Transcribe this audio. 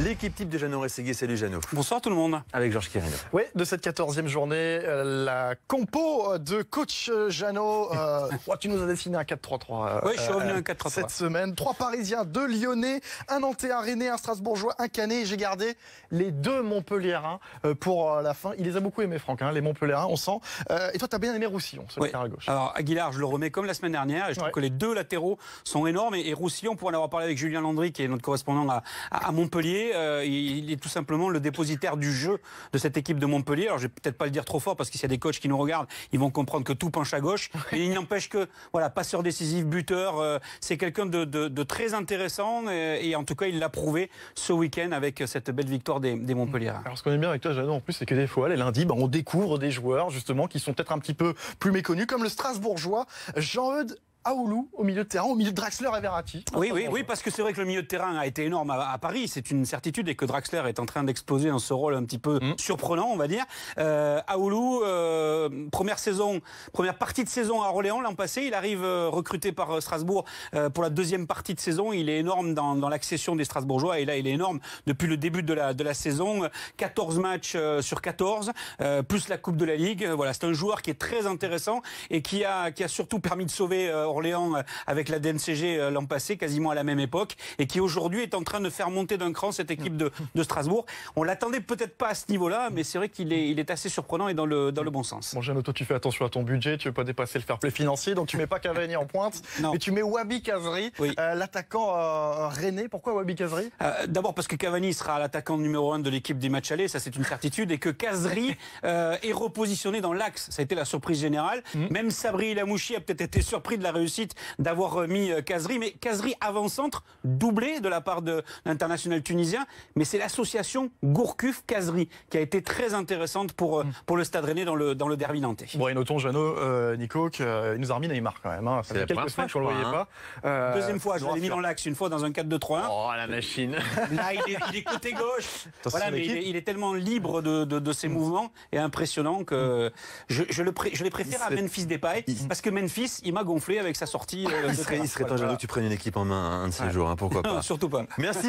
L'équipe type de Jeannot Rességuier. Salut Jeannot. Bonsoir tout le monde. Avec Georges Quirino. Oui, de cette 14e journée, la compo de coach Jeannot. Tu nous as dessiné un 4-3-3. Oui, je suis revenu à un 4-3-3. Cette semaine, 3 Parisiens, 2 Lyonnais, un Nantais, un Rennais, un Strasbourgeois, un Canet. J'ai gardé les 2 Montpelliérains pour la fin. Il les a beaucoup aimés, Franck, les Montpelliérains, on sent. Et toi, tu as bien aimé Roussillon, ce latéral à gauche. Alors, Aguilar, je le remets comme la semaine dernière. Et je trouve que les 2 latéraux sont énormes. Et Roussillon, pour en avoir parlé avec Julien Landry, qui est notre correspondant à Montpellier, il est tout simplement le dépositaire du jeu de cette équipe de Montpellier. Alors, je vais peut-être pas le dire trop fort parce qu'il y a des coachs qui nous regardent, ils vont comprendre que tout penche à gauche. Mais il n'empêche que, voilà, passeur décisif, buteur, c'est quelqu'un de très intéressant. Et en tout cas, il l'a prouvé ce week-end avec cette belle victoire des Montpellier. Alors, ce qu'on aime bien avec toi, Jeannot, en plus, c'est que des fois, les lundis, on découvre des joueurs, justement, qui sont peut-être un petit peu plus méconnus, comme le Strasbourgeois Jean-Eudes Aoulou au milieu de terrain, au milieu de Draxler et Verratti. Oui, parce que c'est vrai que le milieu de terrain a été énorme à Paris, c'est une certitude, et que Draxler est en train d'exploser dans ce rôle un petit peu surprenant, on va dire. Aoulou, première partie de saison à Orléans l'an passé, il arrive recruté par Strasbourg pour la deuxième partie de saison. Il est énorme dans l'accession des Strasbourgeois, et là il est énorme depuis le début de la saison. 14 matchs sur 14, plus la Coupe de la Ligue. Voilà, c'est un joueur qui est très intéressant et qui a surtout permis de sauver Orléans avec la DNCG l'an passé, quasiment à la même époque, et qui aujourd'hui est en train de faire monter d'un cran cette équipe de Strasbourg. On l'attendait peut-être pas à ce niveau-là, mais c'est vrai qu'il est assez surprenant et dans le bon sens. Bon, Jeannot, toi, tu fais attention à ton budget, tu veux pas dépasser le fair play financier, donc tu mets pas Cavani en pointe, mais tu mets Wabi Kazri, l'attaquant rennais. Pourquoi Wabi Kazri? D'abord parce que Cavani sera l'attaquant numéro 1 de l'équipe des matchs allés, ça c'est une certitude, et que Kazri est repositionné dans l'axe. Ça a été la surprise générale. Même Sabri Lamouchi a peut-être été surpris de la réussite d'avoir mis Kazri, mais Kazri avant-centre, doublé de la part de l'international tunisien, mais c'est l'association Gourcuff-Kazri qui a été très intéressante pour le Stade Rennais dans le derby nantais. Bon, et notons, Jeannot, Nico, qu'il nous a remis Neymar quand même. Ça fait quelques semaines qu'on ne le voyait pas. Deuxième fois, je l'ai mis dans l'axe, une fois dans un 4-2-3-1. Oh, la machine. Là, il est côté gauche. Voilà, mais il est tellement libre de ses mouvements et impressionnant que je les préfère à Memphis Depay, parce que Memphis, il m'a gonflé avec sa sortie. Il serait temps, Jeannot, que tu prennes une équipe en main un de ces jours, pourquoi pas. Non, surtout pas. Merci.